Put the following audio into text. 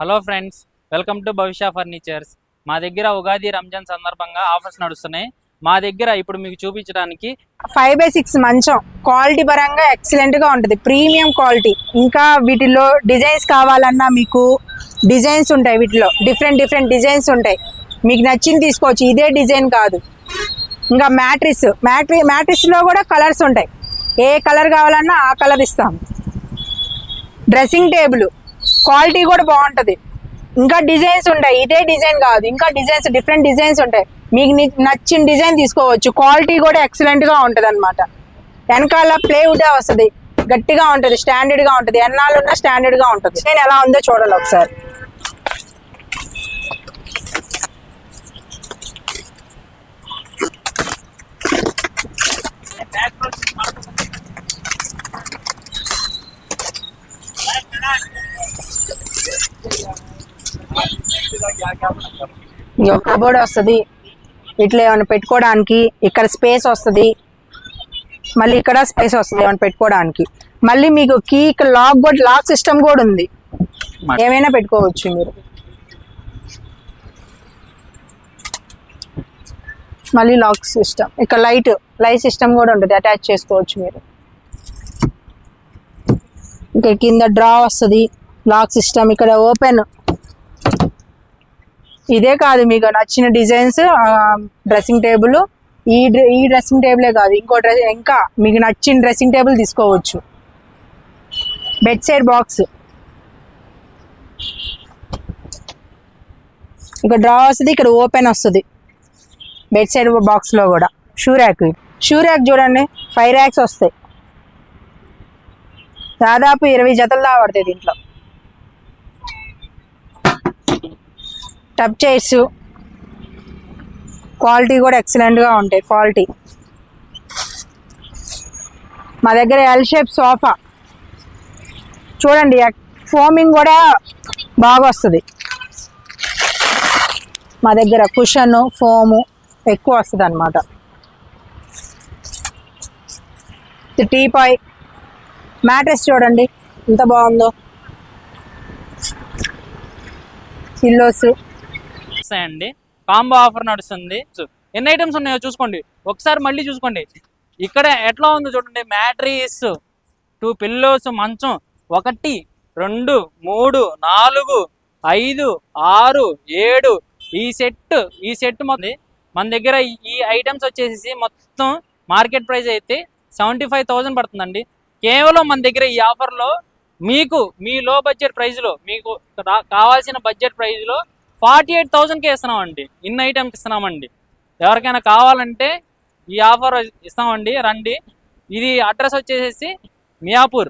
Hello friends, welcome to భవిష్య furnitures. మా దగ్గర ఉగాది రంజాన్ సందర్భంగా ఆఫర్స్ నడుస్తున్నాయి. మా దగ్గర ఇప్పుడు మీకు చూపించడానికి 5x6 మంచం క్వాలిటీ పరంగా ఎక్సలెంట్ గా ఉంటుంది, ప్రీమియం క్వాలిటీ. ఇంకా వీటిలో డిజైన్స్ కావాలన్నా మీకు డిజైన్స్ ఉంటాయి, వీటిలో డిఫరెంట్ డిజైన్స్ ఉంటాయి. మీకు నచ్చింది తీసుకోవచ్చు, ఇదే డిజైన్ కాదు. ఇంకా మ్యాట్రిస్ లో కూడా కలర్స్ ఉంటాయి, ఏ కలర్ కావాలన్నా ఆ కలర్ ఇస్తాం. డ్రెస్సింగ్ టేబుల్ క్వాలిటీ కూడా బాగుంటుంది. ఇంకా డిజైన్స్ ఉంటాయి, ఇదే డిజైన్ కాదు, ఇంకా డిఫరెంట్ డిజైన్స్ ఉంటాయి. మీకు నచ్చిన డిజైన్ తీసుకోవచ్చు. క్వాలిటీ కూడా ఎక్సలెంట్ గా ఉంటుంది అనమాట. వెనకాల ప్లేవుడ్ వస్తుంది, గట్టిగా ఉంటుంది, స్టాండర్డ్ గా ఉంటుంది. ఎన్నాళ్ళున్నా స్టాండర్డ్ గా ఉంటుంది. నేను ఎలా ఉందో చూడాలి ఒకసారి. కబోర్డ్ వస్తుంది, ఇట్లా ఏమైనా పెట్టుకోవడానికి. ఇక్కడ స్పేస్ వస్తుంది, మళ్ళీ ఇక్కడ స్పేస్ వస్తుంది ఏమైనా పెట్టుకోవడానికి. మళ్ళీ మీకు కీ లాక్ సిస్టమ్ కూడా ఉంది, ఏమైనా పెట్టుకోవచ్చు మీరు. మళ్ళీ లాక్ సిస్టమ్, ఇక్కడ లైట్ సిస్టమ్ కూడా ఉంటుంది, అటాచ్ చేసుకోవచ్చు మీరు. ఇక్కడ కింద డ్రా వస్తుంది, లాక్ సిస్టమ్. ఇక్కడ ఓపెన్. ఇదే కాదు, మీకు నచ్చిన డిజైన్స్ డ్రెస్సింగ్ టేబుల్. ఈ డ్రెస్సింగ్ టేబులే కాదు, ఇంకా మీకు నచ్చిన డ్రెస్సింగ్ టేబుల్ తీసుకోవచ్చు. బెడ్ సైడ్ బాక్స్, ఇక్కడ డ్రా వస్తుంది, ఇక్కడ ఓపెన్ వస్తుంది. బెడ్ సైడ్ బాక్స్ లో కూడా షూ ర్యాక్ చూడండి, 5 ర్యాక్స్ వస్తాయి. దాదాపు 20 జతలు దా పడతాయి దీంట్లో. టబ్ చైర్స్ క్వాలిటీ కూడా ఎక్సలెంట్ గా ఉంటాయి. క్వాలిటీ మా దగ్గర ఎల్ షేప్ సోఫా చూడండి, ఫోమింగ్ కూడా బాగా వస్తుంది. మా దగ్గర కుషన్ ఫోము ఎక్కువ వస్తుంది అన్నమాట. టీపాయ్ మ్యాట్రెస్ చూడండి ఎంత బాగుందో, పిల్లోస్ అండి. కాంబో ఆఫర్ నడుస్తుంది. ఎన్ని ఐటమ్స్ ఉన్నాయో చూసుకోండి, ఒకసారి మళ్ళీ చూసుకోండి. ఇక్కడ ఎట్లా ఉందో చూడండి. మ్యాట్రిస్, 2 పిల్లోస్, మంచం 1 2 3 4 5 6 7 ఈ సెట్ మొత్తం మన దగ్గర. ఈ ఐటమ్స్ వచ్చేసి మొత్తం మార్కెట్ ప్రైస్ అయితే 75,000 పడుతుందండి. కేవలం మన దగ్గర ఈ ఆఫర్లో మీకు మీ లో బడ్జెట్ ప్రైస్లో, మీకు కావాల్సిన బడ్జెట్ ప్రైస్లో 48,000కే ఇస్తున్నామండి. ఇన్ని ఐటమ్స్ ఇస్తున్నామండి. ఎవరికైనా కావాలంటే ఈ ఆఫర్ ఇస్తామండి, రండి. ఇది అడ్రస్ వచ్చేసి మియాపూర్.